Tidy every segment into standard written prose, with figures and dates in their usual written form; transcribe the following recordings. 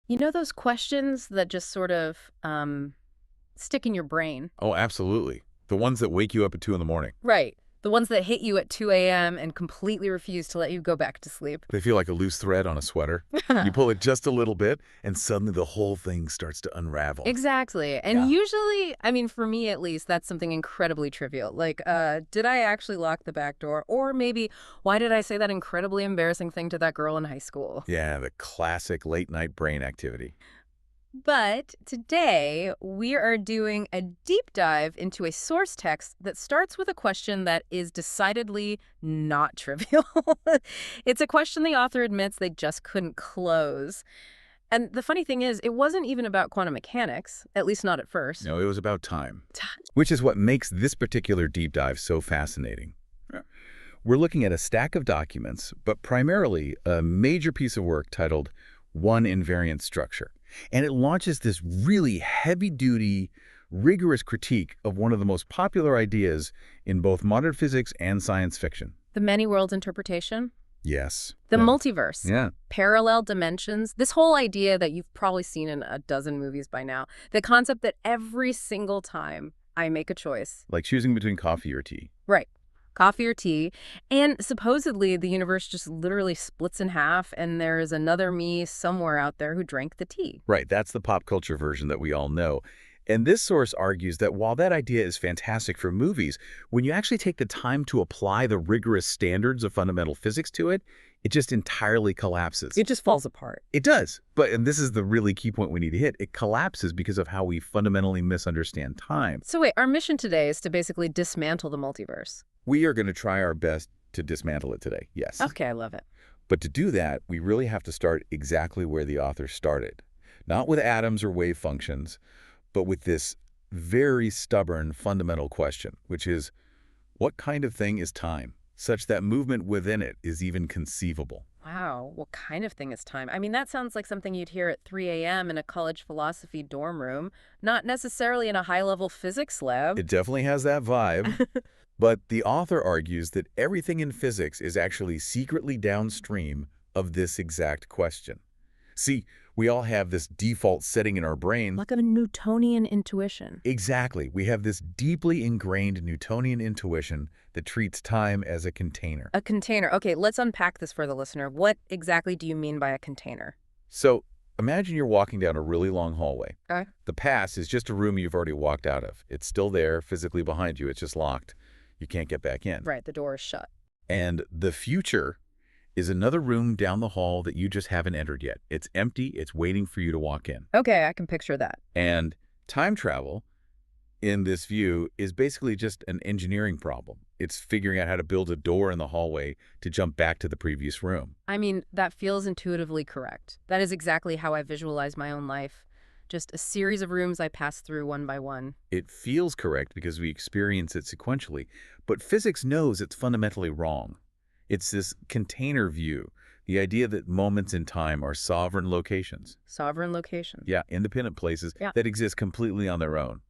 You know those questions that just sort of stick in your brain? Oh, absolutely. The ones that wake you up at 2 in the morning. Right. The ones that hit you at 2 a.m. and completely refuse to let you go back to sleep. They feel like a loose thread on a sweater. You pull it just a little bit, and suddenly the whole thing starts to unravel. Exactly. And Yeah. usually, I mean, for me at least, that's something incredibly trivial. Like, did I actually lock the back door? Or maybe, why did I say that incredibly embarrassing thing to that girl in high school? Yeah, the classic late-night brain activity. But today, we are doing a deep dive into a source text that starts with a question that is decidedly not trivial. It's a question the author admits they just couldn't close. And the funny thing is, it wasn't even about quantum mechanics, at least not at first. No, it was about time, which is what makes this particular deep dive so fascinating. Yeah. We're looking at a stack of documents, but primarily a major piece of work titled One Invariant Structure. And it launches this really heavy-duty, rigorous critique of one of the most popular ideas in both modern physics and science fiction. The many worlds interpretation, Yes. the Yeah. multiverse, Yeah. parallel dimensions, this whole idea that you've probably seen in a dozen movies by now, the concept that every single time I make a choice, Like choosing between coffee or tea. right, coffee or tea, and supposedly the universe just literally splits in half and there is another me somewhere out there who drank the tea. Right, that's the pop culture version that we all know. And this source argues that while that idea is fantastic for movies, when you actually take the time to apply the rigorous standards of fundamental physics to it, it just entirely collapses. It just falls apart. It does. But, and this is the really key point we need to hit, it collapses because of how we fundamentally misunderstand time. So wait, our mission today is to basically dismantle the multiverse. We are going to try our best to dismantle it today, yes. Okay, I love it. But to do that, we really have to start exactly where the author started. Not with atoms or wave functions, but with this very stubborn fundamental question, which is, what kind of thing is time, such that movement within it is even conceivable? Wow, what kind of thing is time? I mean, that sounds like something you'd hear at 3 a.m. in a college philosophy dorm room, not necessarily in a high-level physics lab. It definitely has that vibe. But the author argues that everything in physics is actually secretly downstream of this exact question. See, we all have this default setting in our brain. Like a Newtonian intuition. Exactly. We have this deeply ingrained Newtonian intuition that treats time as a container. A container. Okay, let's unpack this for the listener. What exactly do you mean by a container? So imagine you're walking down a really long hallway. Okay. The past is just a room you've already walked out of. It's still there, physically behind you. It's just locked. You can't get back in. Right, the door is shut. And the future is another room down the hall that you just haven't entered yet. It's empty. It's waiting for you to walk in. Okay, I can picture that. And time travel, in this view, is basically just an engineering problem. It's figuring out how to build a door in the hallway to jump back to the previous room. I mean, that feels intuitively correct. That is exactly how I visualize my own life. Just a series of rooms I pass through one by one. It feels correct because we experience it sequentially, but physics knows it's fundamentally wrong. It's this container view, the idea that moments in time are sovereign locations. Sovereign location. Yeah, independent places that exist completely on their own.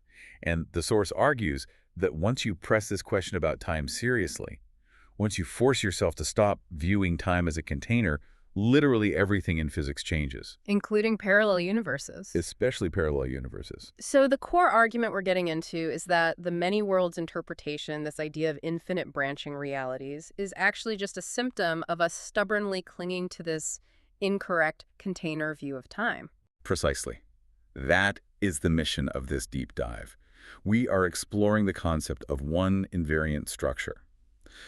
And the source argues that once you press this question about time seriously, once you force yourself to stop viewing time as a container, literally everything in physics changes, Including parallel universes. especially parallel universes. So the core argument we're getting into is that the many worlds interpretation, this idea of infinite branching realities, is actually just a symptom of us stubbornly clinging to this incorrect container view of time. Precisely. That is the mission of this deep dive. We are exploring the concept of one invariant structure.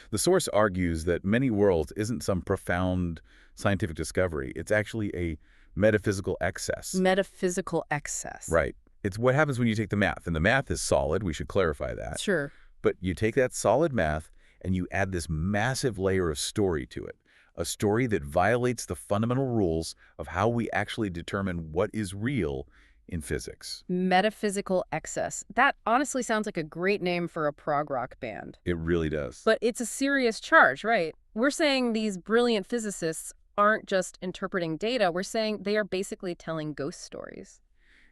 The source argues that many worlds isn't some profound scientific discovery. It's actually a metaphysical excess. Metaphysical excess. Right. It's what happens when you take the math. And the math is solid. We should clarify that. Sure. But you take that solid math and you add this massive layer of story to it. A story that violates the fundamental rules of how we actually determine what is real in physics. Metaphysical excess. That honestly sounds like a great name for a prog rock band. It really does. But it's a serious charge, right? We're saying these brilliant physicists aren't just interpreting data. We're saying they are basically telling ghost stories.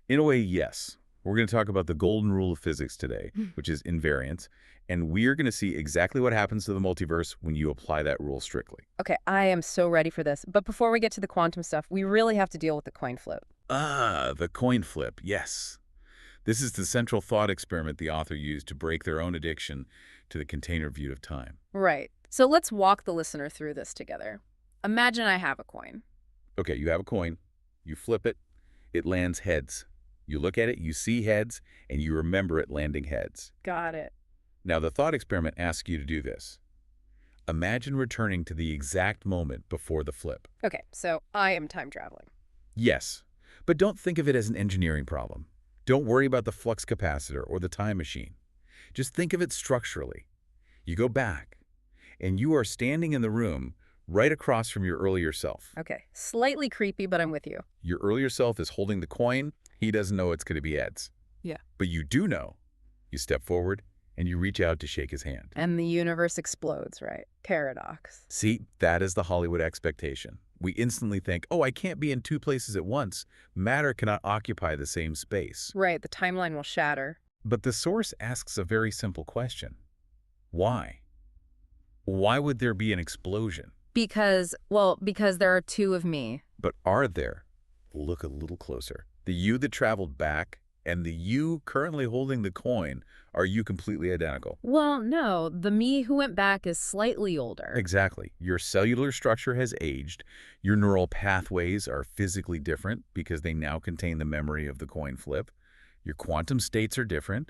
In a way, yes. We're going to talk about the golden rule of physics today, which is invariance. And we're going to see exactly what happens to the multiverse when you apply that rule strictly. Okay, I am so ready for this. But before we get to the quantum stuff, we really have to deal with the coin float. Ah, the coin flip, yes. This is the central thought experiment the author used to break their own addiction to the container view of time. Right. So let's walk the listener through this together. Imagine I have a coin. Okay, you have a coin, you flip it, it lands heads. You look at it, you see heads, and you remember it landing heads. Got it. Now, the thought experiment asks you to do this. Imagine returning to the exact moment before the flip. Okay, so I am time traveling. Yes, but don't think of it as an engineering problem. Don't worry about the flux capacitor or the time machine. Just think of it structurally. You go back, and you are standing in the room right across from your earlier self. Okay, slightly creepy, but I'm with you. Your earlier self is holding the coin. He doesn't know it's going to be heads. Yeah. But you do know. You step forward, and you reach out to shake his hand. And the universe explodes, right? Paradox. See, that is the Hollywood expectation. We instantly think, oh, I can't be in two places at once. Matter cannot occupy the same space. Right, the timeline will shatter. But the source asks a very simple question. Why? Why would there be an explosion? Because there are two of me. But are there? Look a little closer. The you that traveled back and the you currently holding the coin, are you completely identical? Well, no, the me who went back is slightly older. Exactly. Your cellular structure has aged. Your neural pathways are physically different because they now contain the memory of the coin flip. Your quantum states are different.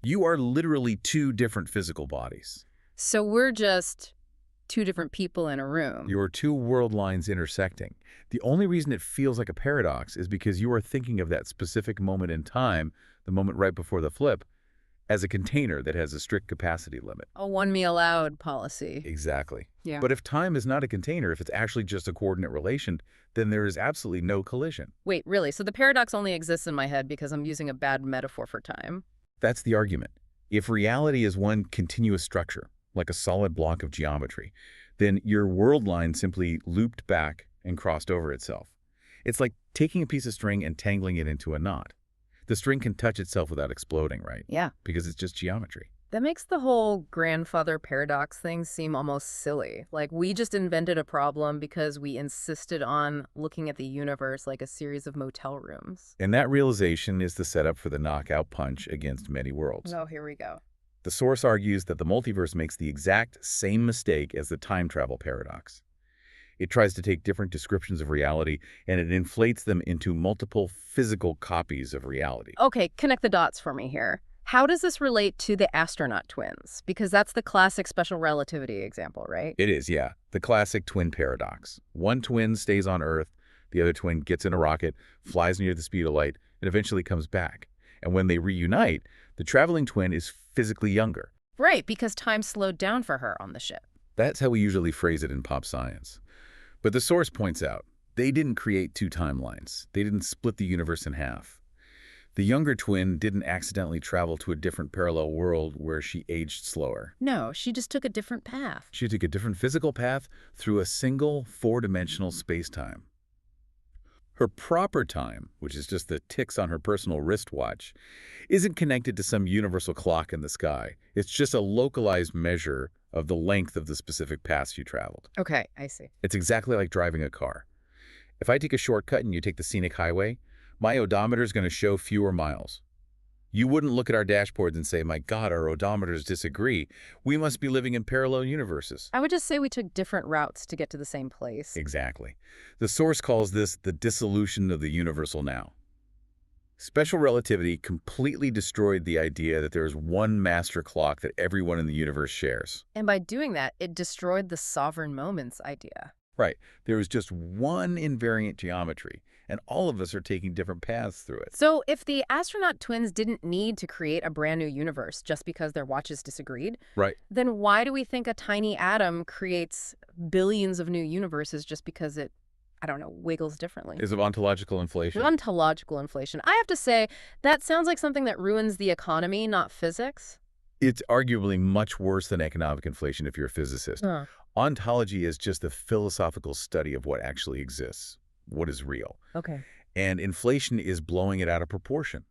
You are literally two different physical bodies. So we're just two different people in a room. Your two world lines intersecting. The only reason it feels like a paradox is because you are thinking of that specific moment in time, the moment right before the flip, as a container that has a strict capacity limit. A one me allowed policy. Exactly. Yeah. But if time is not a container, if it's actually just a coordinate relation, then there is absolutely no collision. Wait, really? So the paradox only exists in my head because I'm using a bad metaphor for time? That's the argument. If reality is one continuous structure, like a solid block of geometry, then your world line simply looped back and crossed over itself. It's like taking a piece of string and tangling it into a knot. The string can touch itself without exploding, right? Yeah. Because it's just geometry. That makes the whole grandfather paradox thing seem almost silly. Like we just invented a problem because we insisted on looking at the universe like a series of motel rooms. And that realization is the setup for the knockout punch against many worlds. Oh, here we go. The source argues that the multiverse makes the exact same mistake as the time travel paradox. It tries to take different descriptions of reality and it inflates them into multiple physical copies of reality. Okay, connect the dots for me here. How does this relate to the astronaut twins? Because that's the classic special relativity example, right? It is, yeah. The classic twin paradox. One twin stays on Earth, the other twin gets in a rocket, flies near the speed of light, and eventually comes back. And when they reunite, the traveling twin is physically younger. Right, because time slowed down for her on the ship. That's how we usually phrase it in pop science. But the source points out, they didn't create two timelines. They didn't split the universe in half. The younger twin didn't accidentally travel to a different parallel world where she aged slower. No, she just took a different path. She took a different physical path through a single four-dimensional space-time. Her proper time, which is just the ticks on her personal wristwatch, isn't connected to some universal clock in the sky. It's just a localized measure of the length of the specific path she traveled. Okay, I see. It's exactly like driving a car. If I take a shortcut and you take the scenic highway, my odometer is going to show fewer miles. You wouldn't look at our dashboards and say, my God, our odometers disagree. We must be living in parallel universes. I would just say we took different routes to get to the same place. Exactly. The source calls this the dissolution of the universal now. Special relativity completely destroyed the idea that there is one master clock that everyone in the universe shares. And by doing that, it destroyed the sovereign moments idea. Right. There is just one invariant geometry, and all of us are taking different paths through it. So if the astronaut twins didn't need to create a brand new universe just because their watches disagreed, Right. then why do we think a tiny atom creates billions of new universes just because it, I don't know, wiggles differently? Is of ontological inflation. Ontological inflation. I have to say, that sounds like something that ruins the economy, not physics. It's arguably much worse than economic inflation if you're a physicist. Huh. Ontology is just the philosophical study of what actually exists, what is real. Okay. And inflation is blowing it out of proportion.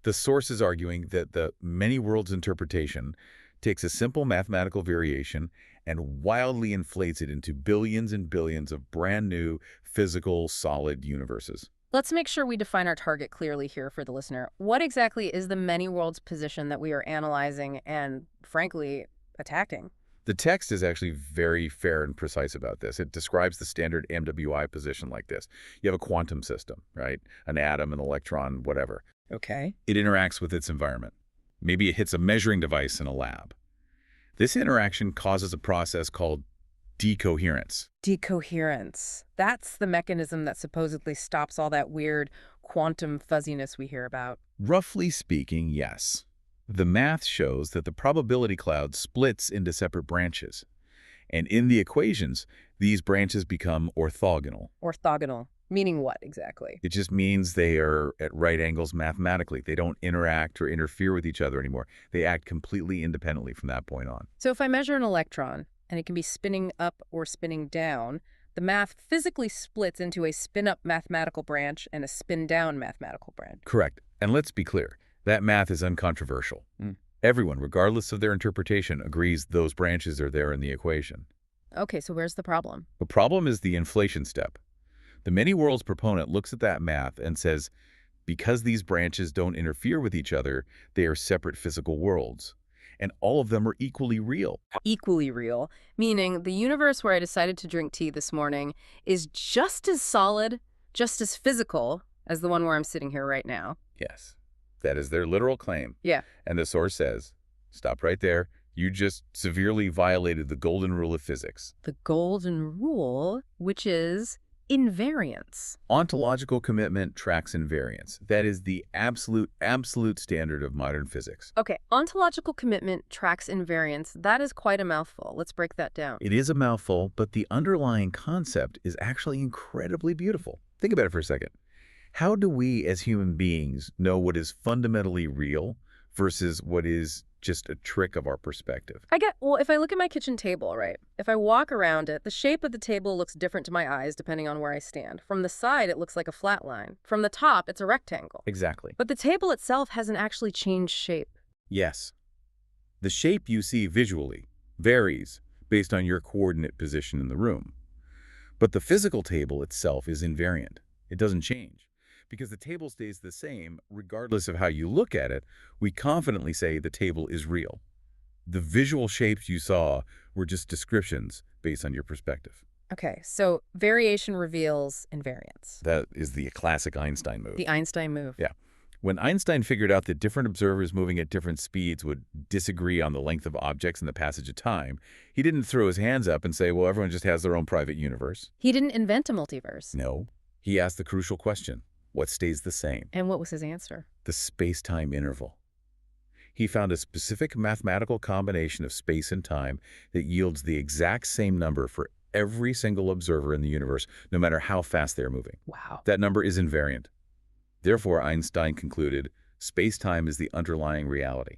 The source is arguing that the many worlds interpretation takes a simple mathematical variation and wildly inflates it into billions and billions of brand new physical solid universes. Let's make sure we define our target clearly here for the listener. What exactly is the many worlds position that we are analyzing and, frankly, attacking? The text is actually very fair and precise about this. It describes the standard MWI position like this. You have a quantum system, right? An atom, an electron, whatever. Okay. It interacts with its environment. Maybe it hits a measuring device in a lab. This interaction causes a process called decoherence. Decoherence. That's the mechanism that supposedly stops all that weird quantum fuzziness we hear about. Roughly speaking, yes. The math shows that the probability cloud splits into separate branches. And in the equations, these branches become orthogonal. Orthogonal. Meaning what exactly? It just means they are at right angles mathematically. They don't interact or interfere with each other anymore. They act completely independently from that point on. So if I measure an electron, and it can be spinning up or spinning down, the math physically splits into a spin-up mathematical branch and a spin-down mathematical branch. Correct. And let's be clear. That math is uncontroversial. Everyone, regardless of their interpretation, agrees those branches are there in the equation. Okay, so where's the problem? The problem is the inflation step. The many worlds proponent looks at that math and says, because these branches don't interfere with each other, they are separate physical worlds. And all of them are equally real. Equally real, meaning the universe where I decided to drink tea this morning is just as solid, just as physical as the one where I'm sitting here right now. Yes, that is their literal claim. Yeah. And the source says, stop right there. You just severely violated the golden rule of physics. The golden rule, which is invariance. Ontological commitment tracks invariance. That is the absolute standard of modern physics. Okay, ontological commitment tracks invariance. That is quite a mouthful. Let's break that down. It is a mouthful, but the underlying concept is actually incredibly beautiful. Think about it for a second. How do we as human beings know what is fundamentally real versus what is just a trick of our perspective? Well, if I look at my kitchen table, right, if I walk around it, the shape of the table looks different to my eyes depending on where I stand. From the side, it looks like a flat line. From the top, it's a rectangle. Exactly. But the table itself hasn't actually changed shape. Yes. The shape you see visually varies based on your coordinate position in the room. But the physical table itself is invariant. It doesn't change. Because the table stays the same regardless of how you look at it, we confidently say the table is real. The visual shapes you saw were just descriptions based on your perspective. Okay, so variation reveals invariance. That is the classic Einstein move. The Einstein move. Yeah. When Einstein figured out that different observers moving at different speeds would disagree on the length of objects and the passage of time, he didn't throw his hands up and say, well, everyone just has their own private universe. He didn't invent a multiverse. No. He asked the crucial question. What stays the same? And what was his answer? The space-time interval. He found a specific mathematical combination of space and time that yields the exact same number for every single observer in the universe, no matter how fast they're moving. Wow. That number is invariant. Therefore, Einstein concluded, space-time is the underlying reality.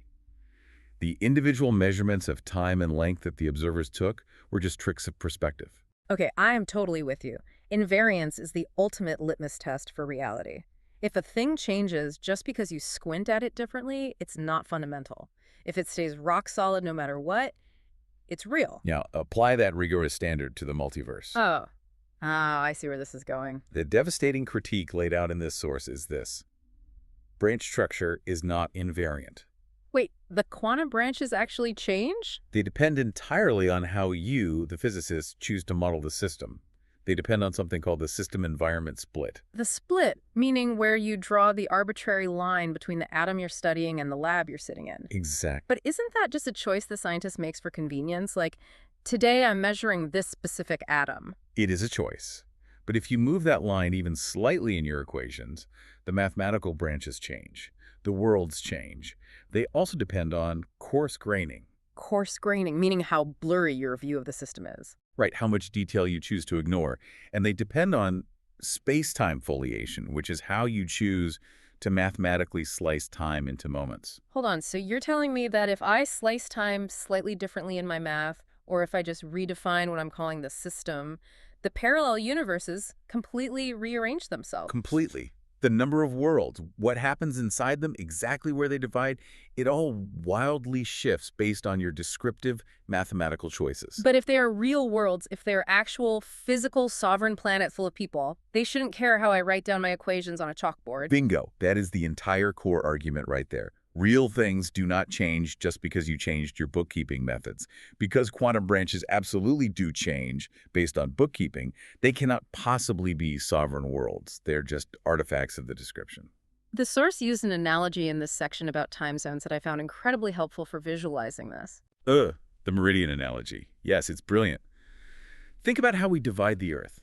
The individual measurements of time and length that the observers took were just tricks of perspective. Okay, I am totally with you. Invariance is the ultimate litmus test for reality. If a thing changes just because you squint at it differently, it's not fundamental. If it stays rock solid no matter what, it's real. Now, apply that rigorous standard to the multiverse. Oh, I see where this is going. The devastating critique laid out in this source is this. Branch structure is not invariant. Wait, the quantum branches actually change? They depend entirely on how you, the physicist, choose to model the system. They depend on something called the system-environment split. The split, meaning where you draw the arbitrary line between the atom you're studying and the lab you're sitting in. Exactly. But isn't that just a choice the scientist makes for convenience? Like, today I'm measuring this specific atom. It is a choice. But if you move that line even slightly in your equations, the mathematical branches change. The worlds change. They also depend on coarse graining. Coarse graining, meaning how blurry your view of the system is. Right, how much detail you choose to ignore. And they depend on space-time foliation, which is how you choose to mathematically slice time into moments. Hold on, so you're telling me that if I slice time slightly differently in my math, or if I just redefine what I'm calling the system, the parallel universes completely rearrange themselves? Completely. The number of worlds, what happens inside them, exactly where they divide, it all wildly shifts based on your descriptive mathematical choices. But if they are real worlds, if they're actual physical sovereign planet full of people, they shouldn't care how I write down my equations on a chalkboard. Bingo. That is the entire core argument right there. Real things do not change just because you changed your bookkeeping methods. Because quantum branches absolutely do change based on bookkeeping, they cannot possibly be sovereign worlds. They're just artifacts of the description. The source used an analogy in this section about time zones that I found incredibly helpful for visualizing this. The meridian analogy. Yes, it's brilliant. Think about how we divide the Earth.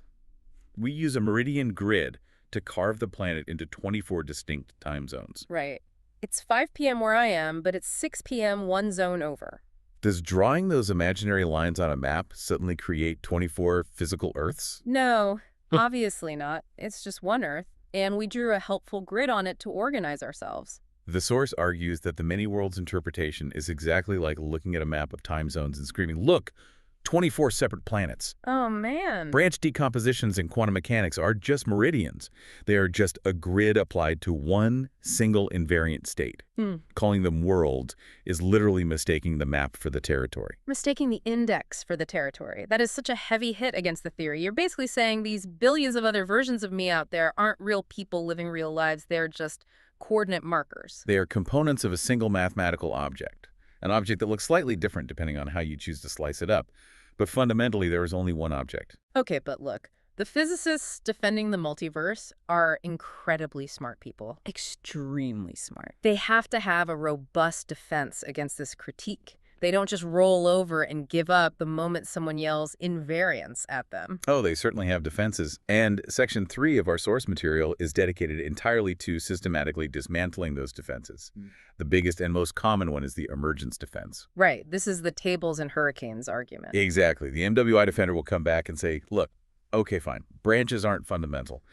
We use a meridian grid to carve the planet into 24 distinct time zones. Right. It's 5 p.m. where I am, but it's 6 p.m. one zone over. Does drawing those imaginary lines on a map suddenly create 24 physical Earths? No, obviously not. It's just one Earth, and we drew a helpful grid on it to organize ourselves. The source argues that the many worlds interpretation is exactly like looking at a map of time zones and screaming, "Look, 24 separate planets." Oh, man. Branch decompositions in quantum mechanics are just meridians. They are just a grid applied to one single invariant state. Calling them worlds is literally mistaking the map for the territory. Mistaking the index for the territory. That is such a heavy hit against the theory. You're basically saying these billions of other versions of me out there aren't real people living real lives. They're just coordinate markers. They are components of a single mathematical object, an object that looks slightly different depending on how you choose to slice it up. But fundamentally, there is only one object. Okay, but look, the physicists defending the multiverse are incredibly smart people. Extremely smart. They have to have a robust defense against this critique. They don't just roll over and give up the moment someone yells invariance at them. Oh, they certainly have defenses. And Section 3 of our source material is dedicated entirely to systematically dismantling those defenses. The biggest and most common one is the emergence defense. Right. This is the tables and hurricanes argument. Exactly. The MWI defender will come back and say, look, okay, fine, branches aren't fundamental.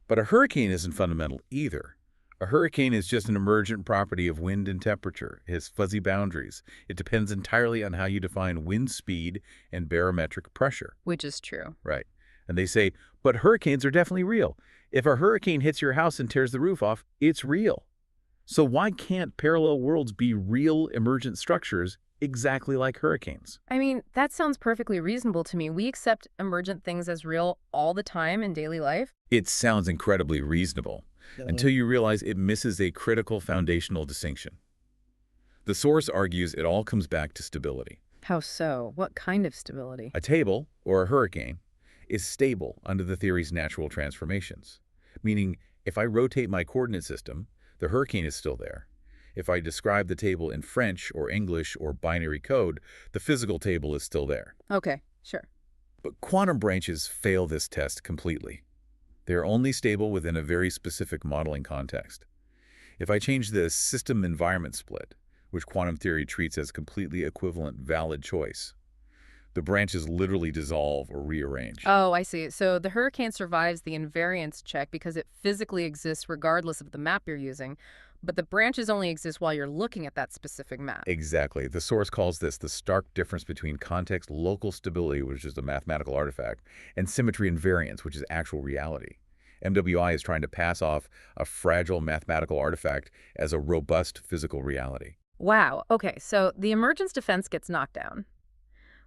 But a hurricane isn't fundamental either. A hurricane is just an emergent property of wind and temperature. It has fuzzy boundaries. It depends entirely on how you define wind speed and barometric pressure. Which is true. Right. And they say, but hurricanes are definitely real. If a hurricane hits your house and tears the roof off, it's real. So why can't parallel worlds be real emergent structures exactly like hurricanes? I mean, that sounds perfectly reasonable to me. We accept emergent things as real all the time in daily life. It sounds incredibly reasonable. Until you realize it misses a critical foundational distinction. The source argues it all comes back to stability. How so? What kind of stability? A table, or a hurricane, is stable under the theory's natural transformations, meaning if I rotate my coordinate system, the hurricane is still there. If I describe the table in French or English or binary code, the physical table is still there. Okay, sure. But quantum branches fail this test completely. They are only stable within a very specific modeling context. If I change the system-environment split, which quantum theory treats as completely equivalent valid choice, the branches literally dissolve or rearrange. Oh, I see. So the hurricane survives the invariance check because it physically exists regardless of the map you're using, but the branches only exist while you're looking at that specific map. Exactly. The source calls this the stark difference between context local stability, which is a mathematical artifact, and symmetry invariance, which is actual reality. MWI is trying to pass off a fragile mathematical artifact as a robust physical reality. Wow. Okay, so the emergence defense gets knocked down.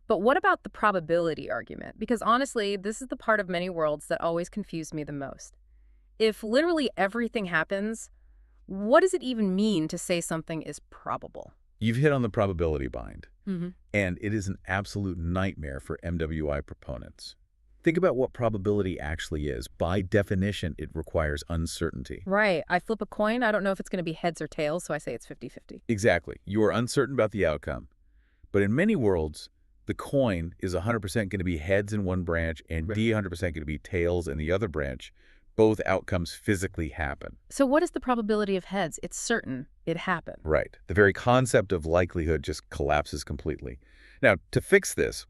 But what about the probability argument? Because honestly, this is the part of many worlds that always confused me the most. If literally everything happens, what does it even mean to say something is probable? You've hit on the probability bind, Mm-hmm. and it is an absolute nightmare for MWI proponents. Think about what probability actually is. By definition, it requires uncertainty. Right. I flip a coin. I don't know if it's going to be heads or tails, so I say it's 50-50. Exactly. You are uncertain about the outcome. But in many worlds, the coin is 100% going to be heads in one branch and D 100% going to be tails in the other branch. Both outcomes physically happen. So what is the probability of heads? It's certain it happened. Right. The very concept of likelihood just collapses completely. Now, to fix this,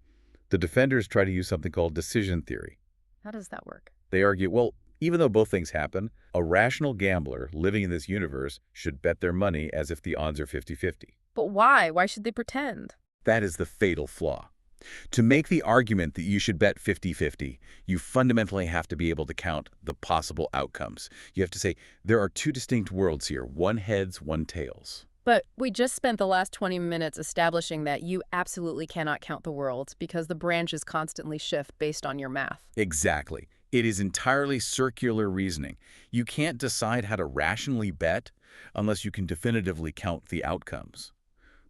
the defenders try to use something called decision theory. How does that work? They argue, well, even though both things happen, a rational gambler living in this universe should bet their money as if the odds are 50-50. But why? Why should they pretend? That is the fatal flaw. To make the argument that you should bet 50-50, you fundamentally have to be able to count the possible outcomes. You have to say, there are two distinct worlds here, one heads, one tails. But we just spent the last 20 minutes establishing that you absolutely cannot count the worlds because the branches constantly shift based on your math. Exactly. It is entirely circular reasoning. You can't decide how to rationally bet unless you can definitively count the outcomes.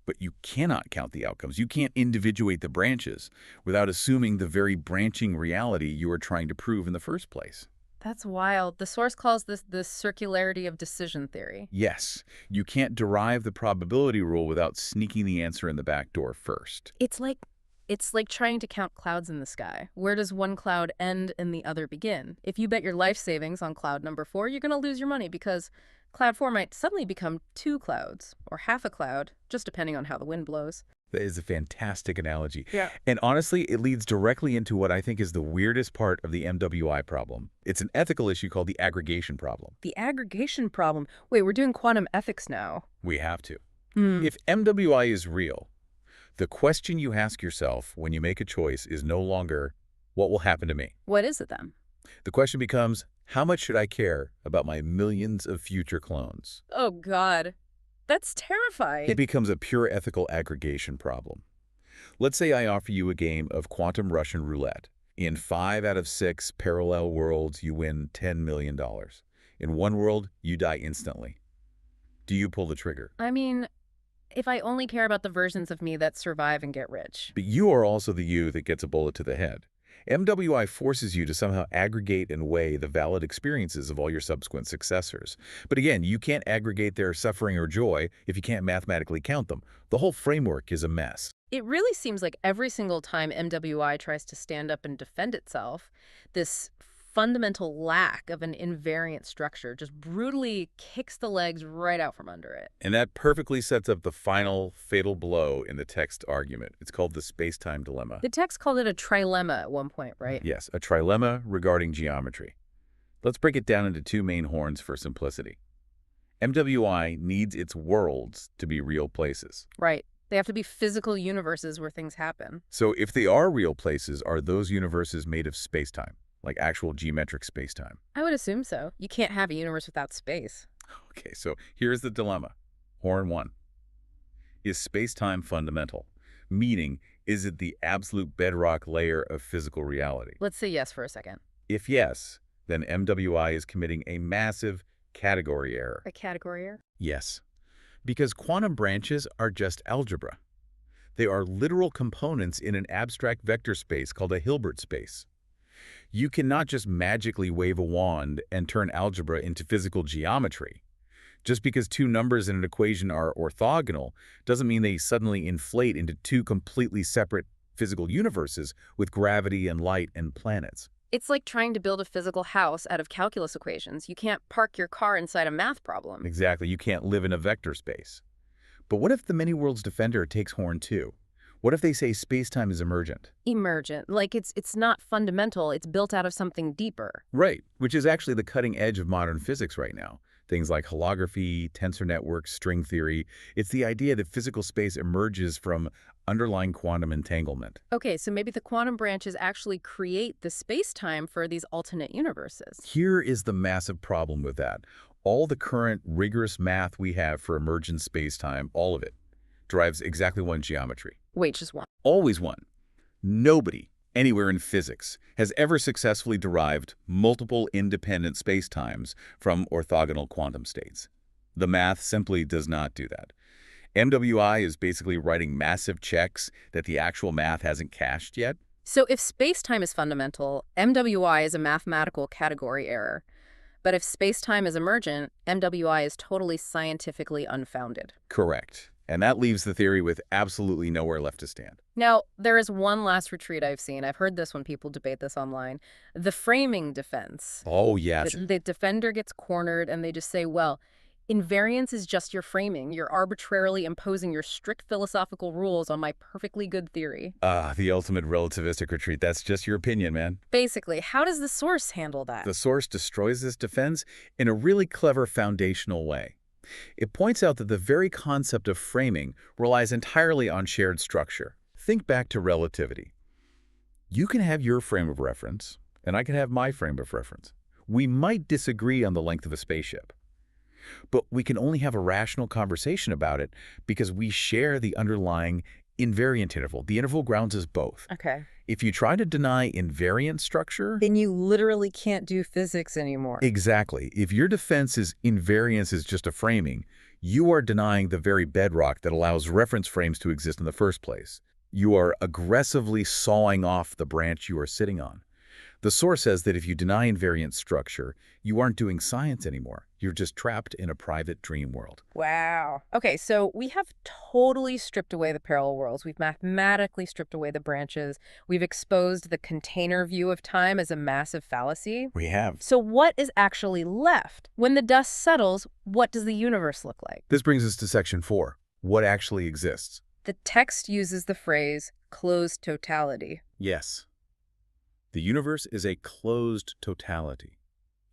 But you cannot count the outcomes. You can't individuate the branches without assuming the very branching reality you are trying to prove in the first place. That's wild. The source calls this the circularity of decision theory. Yes, you can't derive the probability rule without sneaking the answer in the back door first. It's like trying to count clouds in the sky. Where does one cloud end and the other begin? If you bet your life savings on cloud number 4, you're going to lose your money because cloud 4 might suddenly become 2 clouds or half a cloud, just depending on how the wind blows. That is a fantastic analogy. Yeah. And honestly, it leads directly into what I think is the weirdest part of the MWI problem. It's an ethical issue called the aggregation problem. The aggregation problem. Wait, we're doing quantum ethics now. We have to. Hmm. If MWI is real, the question you ask yourself when you make a choice is no longer, what will happen to me? What is it then? The question becomes, how much should I care about my millions of future clones? Oh, God. That's terrifying. It becomes a pure ethical aggregation problem. Let's say I offer you a game of quantum Russian roulette. In 5 out of 6 parallel worlds, you win $10 million. In one world, you die instantly. Do you pull the trigger? I mean, if I only care about the versions of me that survive and get rich. But you are also the you that gets a bullet to the head. MWI forces you to somehow aggregate and weigh the valid experiences of all your subsequent successors. But again, you can't aggregate their suffering or joy if you can't mathematically count them. The whole framework is a mess. It really seems like every single time MWI tries to stand up and defend itself, this fundamental lack of an invariant structure just brutally kicks the legs right out from under it. And that perfectly sets up the final fatal blow in the text argument. It's called the space-time dilemma. The text called it a trilemma at one point, right? Yes, a trilemma regarding geometry. Let's break it down into 2 main horns for simplicity. MWI needs its worlds to be real places. Right. They have to be physical universes where things happen. So if they are real places, are those universes made of space-time, like actual geometric space-time? I would assume so. You can't have a universe without space. Okay, so here's the dilemma. Horn 1. Is space-time fundamental? Meaning, is it the absolute bedrock layer of physical reality? Let's say yes for a second. If yes, then MWI is committing a massive category error. A category error? Yes, because quantum branches are just algebra. They are literal components in an abstract vector space called a Hilbert space. You cannot just magically wave a wand and turn algebra into physical geometry. Just because 2 numbers in an equation are orthogonal doesn't mean they suddenly inflate into 2 completely separate physical universes with gravity and light and planets. It's like trying to build a physical house out of calculus equations. You can't park your car inside a math problem. Exactly, you can't live in a vector space. But what if the many worlds defender takes horn 2? What if they say space-time is emergent? Emergent. Like it's not fundamental. It's built out of something deeper. Right, which is actually the cutting edge of modern physics right now. Things like holography, tensor networks, string theory. It's the idea that physical space emerges from underlying quantum entanglement. Okay, so maybe the quantum branches actually create the space-time for these alternate universes. Here is the massive problem with that. All the current rigorous math we have for emergent space-time, all of it, derives exactly one geometry. Wait, just one. Always one. Nobody anywhere in physics has ever successfully derived multiple independent spacetimes from orthogonal quantum states. The math simply does not do that. MWI is basically writing massive checks that the actual math hasn't cashed yet. So if space-time is fundamental, MWI is a mathematical category error. But if space-time is emergent, MWI is totally scientifically unfounded. Correct. And that leaves the theory with absolutely nowhere left to stand. Now, there is one last retreat I've seen. I've heard this when people debate this online. The framing defense. Oh, yes. The defender gets cornered and they just say, well, invariance is just your framing. You're arbitrarily imposing your strict philosophical rules on my perfectly good theory. The ultimate relativistic retreat. That's just your opinion, man. Basically, how does the source handle that? The source destroys this defense in a really clever foundational way. It points out that the very concept of framing relies entirely on shared structure. think back to relativity. You can have your frame of reference, and I can have my frame of reference. We might disagree on the length of a spaceship, but we can only have a rational conversation about it because we share the underlying invariant interval. The interval grounds us both. Okay. If you try to deny invariant structure... Then you literally can't do physics anymore. Exactly. If your defense is invariance is just a framing, you are denying the very bedrock that allows reference frames to exist in the first place. You are aggressively sawing off the branch you are sitting on. The source says that if you deny invariant structure, you aren't doing science anymore. You're just trapped in a private dream world. Wow. Okay, so we have totally stripped away the parallel worlds. We've mathematically stripped away the branches. We've exposed the container view of time as a massive fallacy. We have. So what is actually left? When the dust settles, what does the universe look like? This brings us to section 4. What actually exists? The text uses the phrase closed totality. Yes. The universe is a closed totality,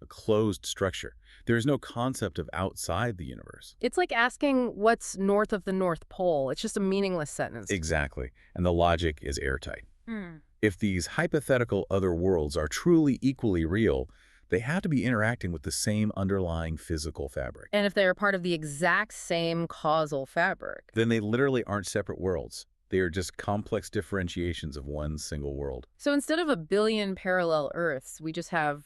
a closed structure. There is no concept of outside the universe. It's like asking what's north of the North Pole. It's just a meaningless sentence. Exactly. And the logic is airtight. Hmm. If these hypothetical other worlds are truly equally real, they have to be interacting with the same underlying physical fabric. And if they are part of the exact same causal fabric. Then they literally aren't separate worlds. They are just complex differentiations of one single world. So instead of a billion parallel Earths, we just have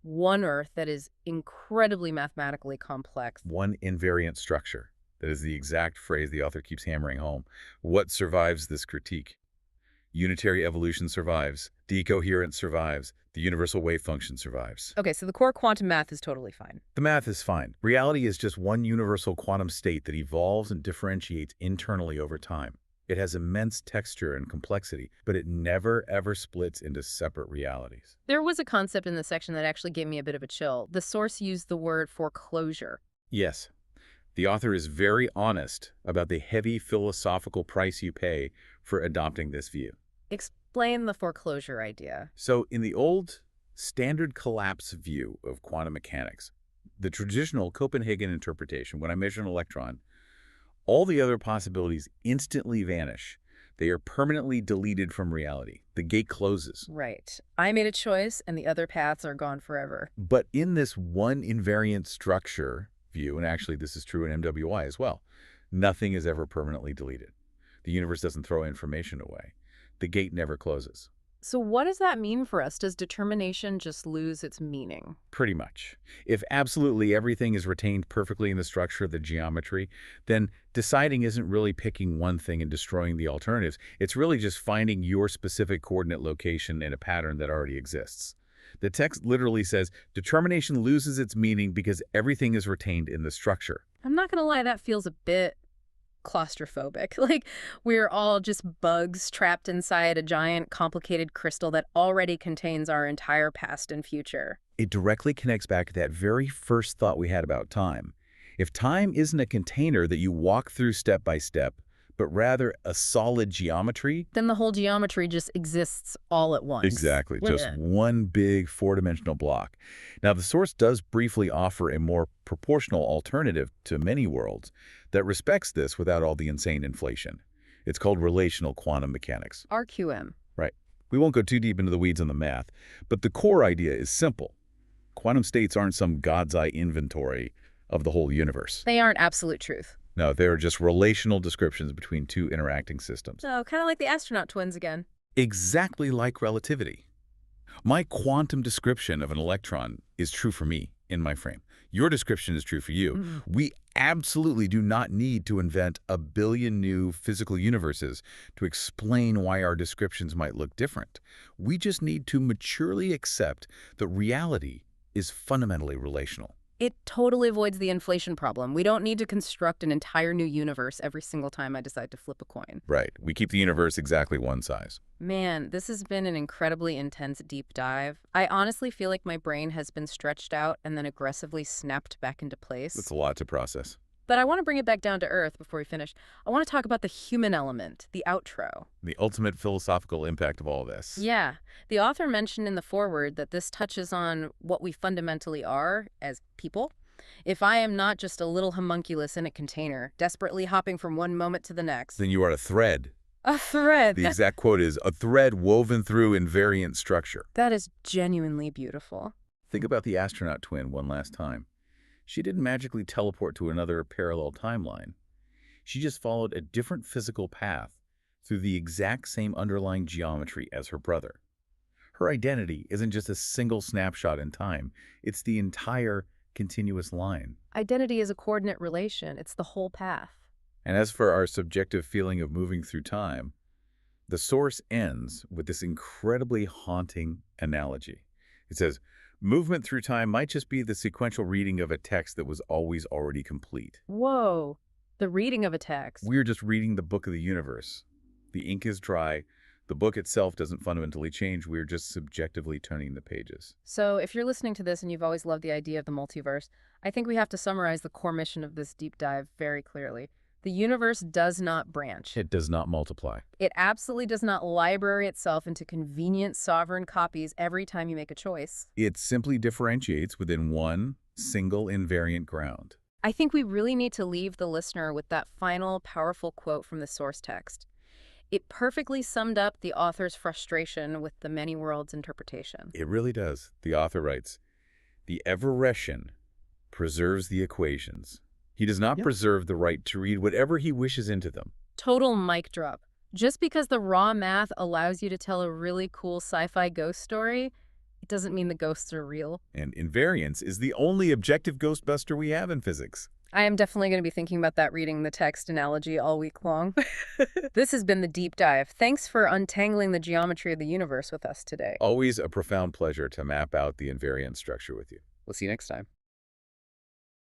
one Earth that is incredibly mathematically complex. One invariant structure. That is the exact phrase the author keeps hammering home. What survives this critique? Unitary evolution survives. Decoherence survives. The universal wave function survives. Okay, so the core quantum math is totally fine. The math is fine. Reality is just one universal quantum state that evolves and differentiates internally over time. It has immense texture and complexity, but it never, ever splits into separate realities. There was a concept in the section that actually gave me a bit of a chill. The source used the word foreclosure. Yes, the author is very honest about the heavy philosophical price you pay for adopting this view. Explain the foreclosure idea. So in the old standard collapse view of quantum mechanics, the traditional Copenhagen interpretation, when I measure an electron, all the other possibilities instantly vanish. They are permanently deleted from reality. The gate closes. Right. I made a choice, and the other paths are gone forever. But in this one invariant structure view, and actually this is true in MWI as well, nothing is ever permanently deleted. The universe doesn't throw information away. The gate never closes. So what does that mean for us? Does determination just lose its meaning? Pretty much. If absolutely everything is retained perfectly in the structure of the geometry, then deciding isn't really picking one thing and destroying the alternatives. It's really just finding your specific coordinate location in a pattern that already exists. The text literally says, determination loses its meaning because everything is retained in the structure. I'm not going to lie, that feels a bit claustrophobic. Like we're all just bugs trapped inside a giant, complicated crystal that already contains our entire past and future. It directly connects back to that very first thought we had about time. If time isn't a container that you walk through step by step, but rather a solid geometry, then the whole geometry just exists all at once. Exactly. Yeah. Just one big four-dimensional block. Now, the source does briefly offer a more proportional alternative to many worlds that respects this without all the insane inflation. It's called relational quantum mechanics. RQM. Right. We won't go too deep into the weeds on the math, but the core idea is simple. Quantum states aren't some God's eye inventory of the whole universe. They aren't absolute truth. No, they're just relational descriptions between two interacting systems. Oh, kind of like the astronaut twins again. Exactly like relativity. My quantum description of an electron is true for me in my frame. Your description is true for you. Mm-hmm. We absolutely do not need to invent a billion new physical universes to explain why our descriptions might look different. We just need to maturely accept that reality is fundamentally relational. It totally avoids the inflation problem. We don't need to construct an entire new universe every single time I decide to flip a coin. Right. We keep the universe exactly one size. Man, this has been an incredibly intense deep dive. I honestly feel like my brain has been stretched out and then aggressively snapped back into place. That's a lot to process. But I want to bring it back down to earth before we finish. I want to talk about the human element, the outro. The ultimate philosophical impact of all this. Yeah. The author mentioned in the foreword that this touches on what we fundamentally are as people. If I am not just a little homunculus in a container, desperately hopping from one moment to the next, Then you are a thread A thread. The exact quote is, "A thread woven through invariant structure." That is genuinely beautiful. Think about the astronaut twin one last time. She didn't magically teleport to another parallel timeline. She just followed a different physical path through the exact same underlying geometry as her brother. Her identity isn't just a single snapshot in time, it's the entire continuous line. Identity is a coordinate relation. It's the whole path. And as for our subjective feeling of moving through time, the source ends with this incredibly haunting analogy. It says, movement through time might just be the sequential reading of a text that was always already complete. Whoa. The reading of a text. We're just reading the book of the universe. The ink is dry. The book itself doesn't fundamentally change. We're just subjectively turning the pages. So if you're listening to this and you've always loved the idea of the multiverse, I think we have to summarize the core mission of this deep dive very clearly. The universe does not branch. It does not multiply. It absolutely does not library itself into convenient sovereign copies every time you make a choice. It simply differentiates within one single invariant ground. I think we really need to leave the listener with that final, powerful quote from the source text. It perfectly summed up the author's frustration with the many worlds interpretation. It really does. The author writes, "The Everettian preserves the equations. He does not preserve the right to read whatever he wishes into them." Total mic drop. Just because the raw math allows you to tell a really cool sci-fi ghost story, it doesn't mean the ghosts are real. And invariance is the only objective ghostbuster we have in physics. I am definitely going to be thinking about that reading the text analogy all week long. This has been the Deep Dive. Thanks for untangling the geometry of the universe with us today. Always a profound pleasure to map out the invariant structure with you. We'll see you next time.